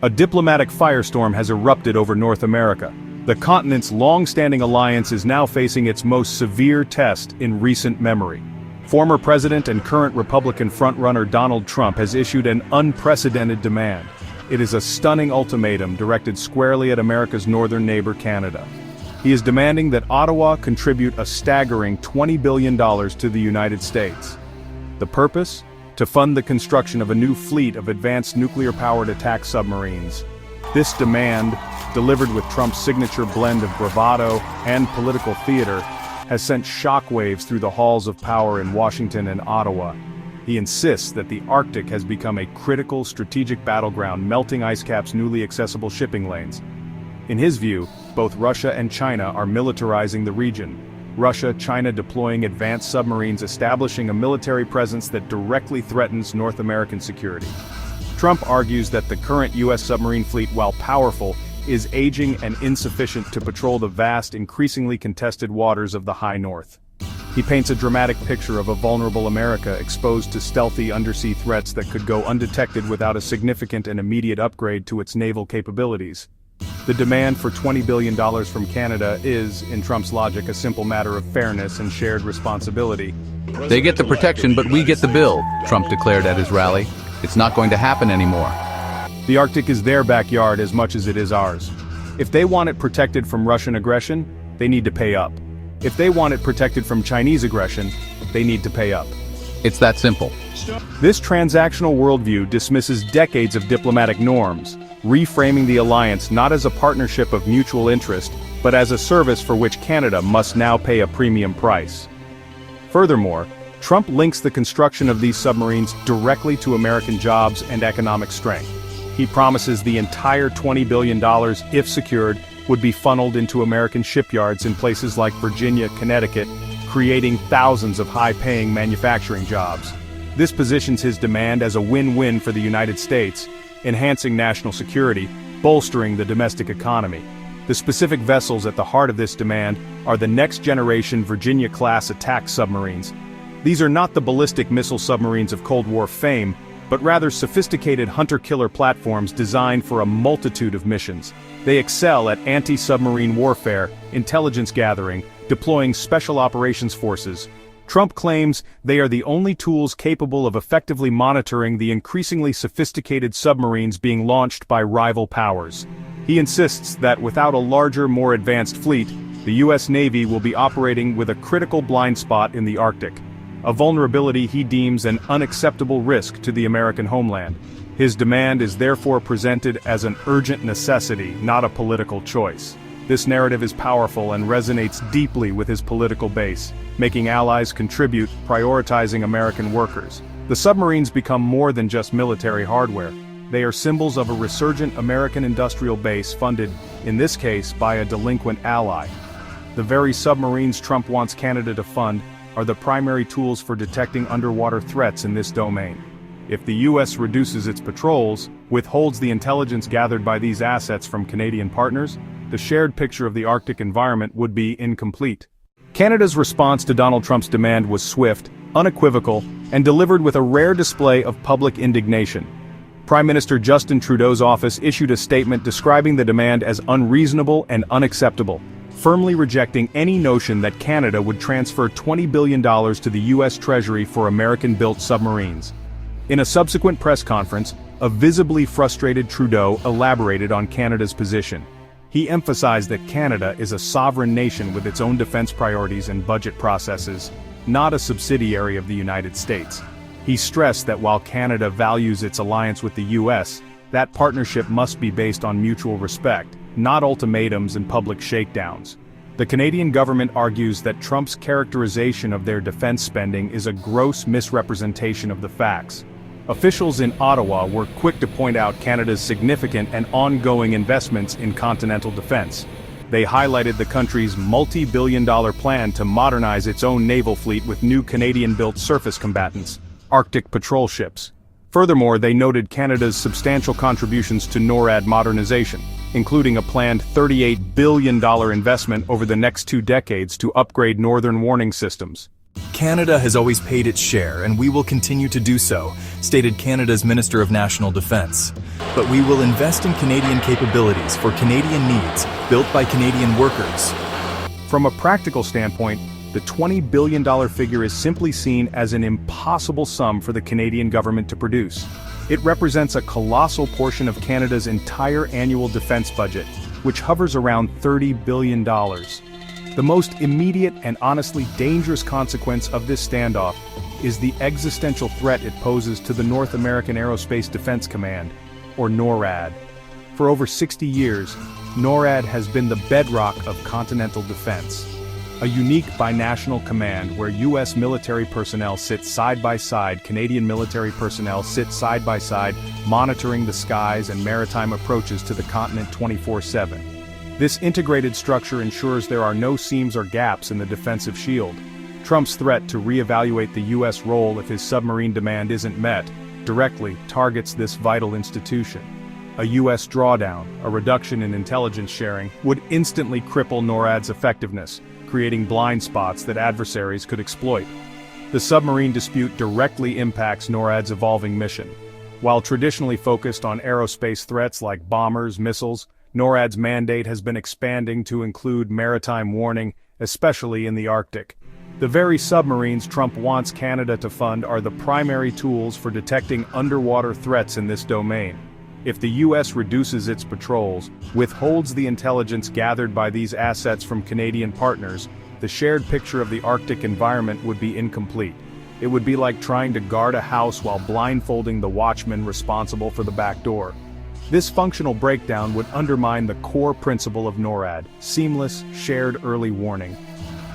A diplomatic firestorm has erupted over North America. The continent's long-standing alliance is now facing its most severe test in recent memory. Former President and current Republican frontrunner Donald Trump has issued an unprecedented demand. It is a stunning ultimatum directed squarely at America's northern neighbor Canada. He is demanding that Ottawa contribute a staggering $20 billion to the United States. The purpose? To fund the construction of a new fleet of advanced nuclear-powered attack submarines. This demand, delivered with Trump's signature blend of bravado and political theater, has sent shockwaves through the halls of power in Washington and Ottawa. He insists that the Arctic has become a critical strategic battleground, melting ice caps newly accessible shipping lanes. In his view, both Russia and China are militarizing the region. Russia, China deploying advanced submarines, establishing a military presence that directly threatens North American security. Trump argues that the current U.S. submarine fleet, while powerful, is aging and insufficient to patrol the vast, increasingly contested waters of the high north. He paints a dramatic picture of a vulnerable America exposed to stealthy undersea threats that could go undetected without a significant and immediate upgrade to its naval capabilities. The demand for $20 billion from Canada is, in Trump's logic, a simple matter of fairness and shared responsibility. They get the protection, but we get the bill, Trump declared at his rally. It's not going to happen anymore. The Arctic is their backyard as much as it is ours. If they want it protected from Russian aggression, they need to pay up. If they want it protected from Chinese aggression, they need to pay up. It's that simple. This transactional worldview dismisses decades of diplomatic norms, reframing the alliance not as a partnership of mutual interest, but as a service for which Canada must now pay a premium price. Furthermore, Trump links the construction of these submarines directly to American jobs and economic strength. He promises the entire $20 billion, if secured, would be funneled into American shipyards in places like Virginia, Connecticut, creating thousands of high-paying manufacturing jobs. This positions his demand as a win-win for the United States, enhancing national security, bolstering the domestic economy. The specific vessels at the heart of this demand are the next-generation Virginia-class attack submarines. These are not the ballistic missile submarines of Cold War fame, but rather sophisticated hunter-killer platforms designed for a multitude of missions. They excel at anti-submarine warfare, intelligence gathering, deploying special operations forces. Trump claims they are the only tools capable of effectively monitoring the increasingly sophisticated submarines being launched by rival powers. He insists that without a larger, more advanced fleet, the U.S. Navy will be operating with a critical blind spot in the Arctic. A vulnerability he deems an unacceptable risk to the American homeland. His demand is therefore presented as an urgent necessity, not a political choice. This narrative is powerful and resonates deeply with his political base, making allies contribute, prioritizing American workers. The submarines become more than just military hardware. They are symbols of a resurgent American industrial base funded, in this case, by a delinquent ally. The very submarines Trump wants Canada to fund are the primary tools for detecting underwater threats in this domain. If the U.S. reduces its patrols, withholds the intelligence gathered by these assets from Canadian partners, the shared picture of the Arctic environment would be incomplete. Canada's response to Donald Trump's demand was swift, unequivocal, and delivered with a rare display of public indignation. Prime Minister Justin Trudeau's office issued a statement describing the demand as unreasonable and unacceptable, firmly rejecting any notion that Canada would transfer $20 billion to the U.S. Treasury for American-built submarines. In a subsequent press conference, a visibly frustrated Trudeau elaborated on Canada's position. He emphasized that Canada is a sovereign nation with its own defense priorities and budget processes, not a subsidiary of the United States. He stressed that while Canada values its alliance with the U.S., that partnership must be based on mutual respect, not ultimatums and public shakedowns. The Canadian government argues that Trump's characterization of their defense spending is a gross misrepresentation of the facts. Officials in Ottawa were quick to point out Canada's significant and ongoing investments in continental defense. They highlighted the country's multi-billion-dollar plan to modernize its own naval fleet with new Canadian-built surface combatants, Arctic patrol ships. Furthermore, they noted Canada's substantial contributions to NORAD modernization, including a planned $38 billion investment over the next 2 decades to upgrade northern warning systems. Canada has always paid its share, and we will continue to do so, stated Canada's Minister of National Defence. But we will invest in Canadian capabilities for Canadian needs, built by Canadian workers. From a practical standpoint, the $20 billion figure is simply seen as an impossible sum for the Canadian government to produce. It represents a colossal portion of Canada's entire annual defense budget, which hovers around $30 billion. The most immediate and honestly dangerous consequence of this standoff is the existential threat it poses to the North American Aerospace Defense Command, or NORAD. For over 60 years, NORAD has been the bedrock of continental defense. A unique binational command where U.S. military personnel sit side by side, Canadian military personnel sit side by side, monitoring the skies and maritime approaches to the continent 24/7. This integrated structure ensures there are no seams or gaps in the defensive shield. Trump's threat to reevaluate the U.S. role if his submarine demand isn't met directly targets this vital institution. A U.S. drawdown, a reduction in intelligence sharing, would instantly cripple NORAD's effectiveness, creating blind spots that adversaries could exploit. The submarine dispute directly impacts NORAD's evolving mission. While traditionally focused on aerospace threats like bombers, missiles, NORAD's mandate has been expanding to include maritime warning, especially in the Arctic. The very submarines Trump wants Canada to fund are the primary tools for detecting underwater threats in this domain. If the U.S. reduces its patrols, withholds the intelligence gathered by these assets from Canadian partners, the shared picture of the Arctic environment would be incomplete. It would be like trying to guard a house while blindfolding the watchman responsible for the back door. This functional breakdown would undermine the core principle of NORAD, seamless, shared early warning.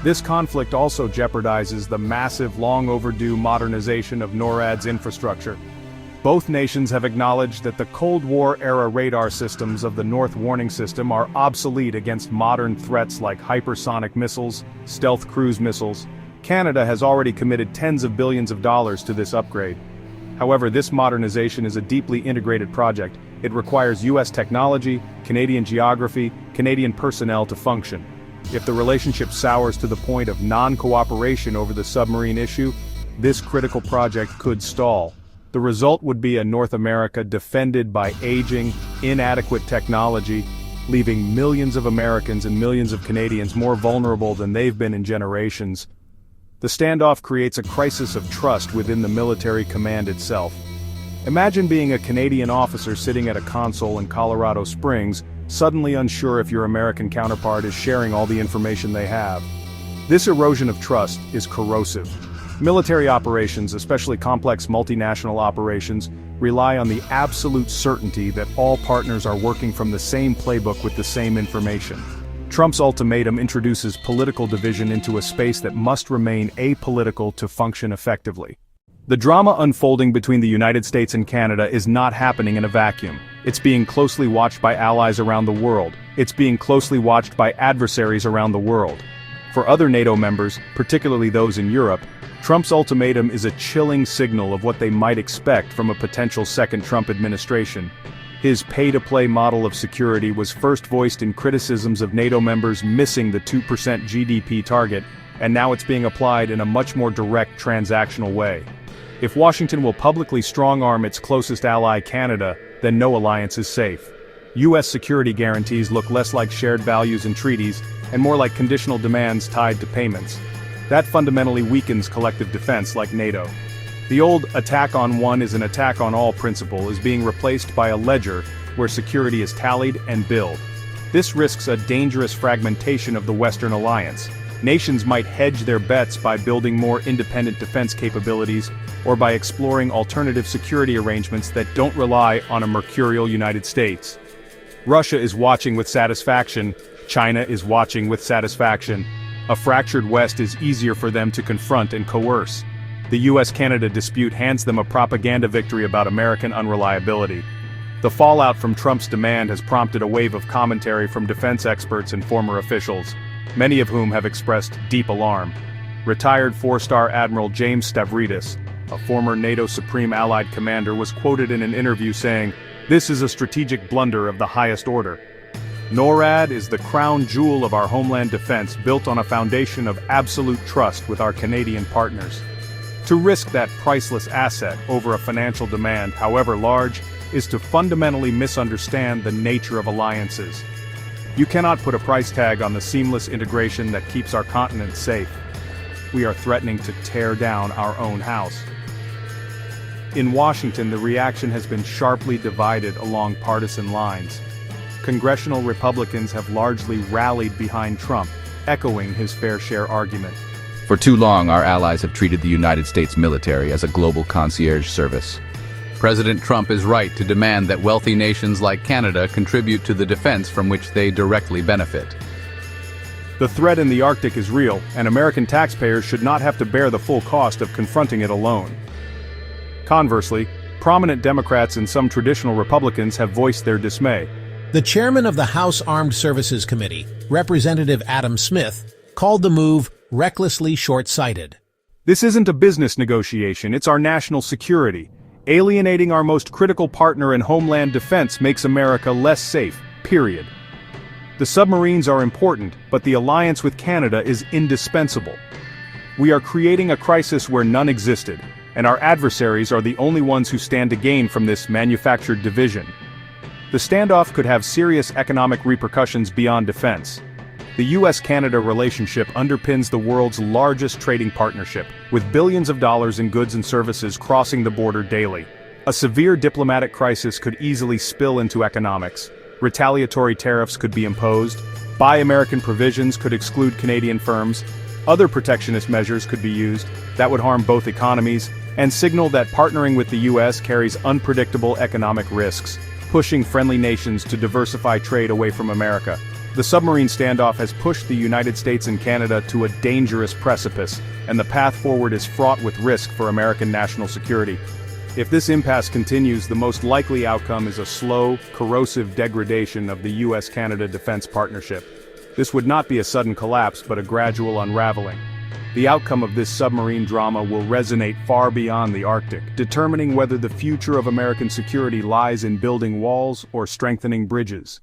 This conflict also jeopardizes the massive, long-overdue modernization of NORAD's infrastructure. Both nations have acknowledged that the Cold War-era radar systems of the North Warning System are obsolete against modern threats like hypersonic missiles, stealth cruise missiles. Canada has already committed tens of billions of dollars to this upgrade. However, this modernization is a deeply integrated project. It requires U.S. technology, Canadian geography, Canadian personnel to function. If the relationship sours to the point of non-cooperation over the submarine issue, this critical project could stall. The result would be a North America defended by aging, inadequate technology, leaving millions of Americans and millions of Canadians more vulnerable than they've been in generations. The standoff creates a crisis of trust within the military command itself. Imagine being a Canadian officer sitting at a console in Colorado Springs, suddenly unsure if your American counterpart is sharing all the information they have. This erosion of trust is corrosive. Military operations, especially complex multinational operations, rely on the absolute certainty that all partners are working from the same playbook with the same information. Trump's ultimatum introduces political division into a space that must remain apolitical to function effectively. The drama unfolding between the United States and Canada is not happening in a vacuum. It's being closely watched by allies around the world. It's being closely watched by adversaries around the world. For other NATO members, particularly those in Europe, Trump's ultimatum is a chilling signal of what they might expect from a potential second Trump administration. His pay-to-play model of security was first voiced in criticisms of NATO members missing the 2% GDP target, and now it's being applied in a much more direct transactional way. If Washington will publicly strong-arm its closest ally Canada, then no alliance is safe. U.S. security guarantees look less like shared values and treaties, and more like conditional demands tied to payments. That fundamentally weakens collective defense like NATO. The old attack on one is an attack on all principle is being replaced by a ledger where security is tallied and billed. This risks a dangerous fragmentation of the Western alliance. Nations might hedge their bets by building more independent defense capabilities or by exploring alternative security arrangements that don't rely on a mercurial United States. Russia is watching with satisfaction. China is watching with satisfaction. A fractured West is easier for them to confront and coerce. The US-Canada dispute hands them a propaganda victory about American unreliability. The fallout from Trump's demand has prompted a wave of commentary from defense experts and former officials, many of whom have expressed deep alarm. Retired four-star Admiral James Stavridis, a former NATO Supreme Allied Commander, was quoted in an interview saying, "This is a strategic blunder of the highest order." NORAD is the crown jewel of our homeland defense, built on a foundation of absolute trust with our Canadian partners. To risk that priceless asset over a financial demand, however large, is to fundamentally misunderstand the nature of alliances. You cannot put a price tag on the seamless integration that keeps our continent safe. We are threatening to tear down our own house. In Washington, the reaction has been sharply divided along partisan lines. Congressional Republicans have largely rallied behind Trump, echoing his fair share argument. For too long, our allies have treated the United States military as a global concierge service. President Trump is right to demand that wealthy nations like Canada contribute to the defense from which they directly benefit. The threat in the Arctic is real, and American taxpayers should not have to bear the full cost of confronting it alone. Conversely, prominent Democrats and some traditional Republicans have voiced their dismay. The chairman of the House Armed Services Committee, Representative Adam Smith, called the move recklessly short-sighted. This isn't a business negotiation, it's our national security. Alienating our most critical partner in homeland defense makes America less safe, period. The submarines are important, but the alliance with Canada is indispensable. We are creating a crisis where none existed, and our adversaries are the only ones who stand to gain from this manufactured division. The standoff could have serious economic repercussions beyond defense. The US-Canada relationship underpins the world's largest trading partnership, with billions of dollars in goods and services crossing the border daily. A severe diplomatic crisis could easily spill into economics. Retaliatory tariffs could be imposed. Buy American provisions could exclude Canadian firms. Other protectionist measures could be used that would harm both economies and signal that partnering with the US carries unpredictable economic risks, pushing friendly nations to diversify trade away from America. The submarine standoff has pushed the United States and Canada to a dangerous precipice, and the path forward is fraught with risk for American national security. If this impasse continues, the most likely outcome is a slow, corrosive degradation of the US-Canada defense partnership. This would not be a sudden collapse, but a gradual unraveling. The outcome of this submarine drama will resonate far beyond the Arctic, determining whether the future of American security lies in building walls or strengthening bridges.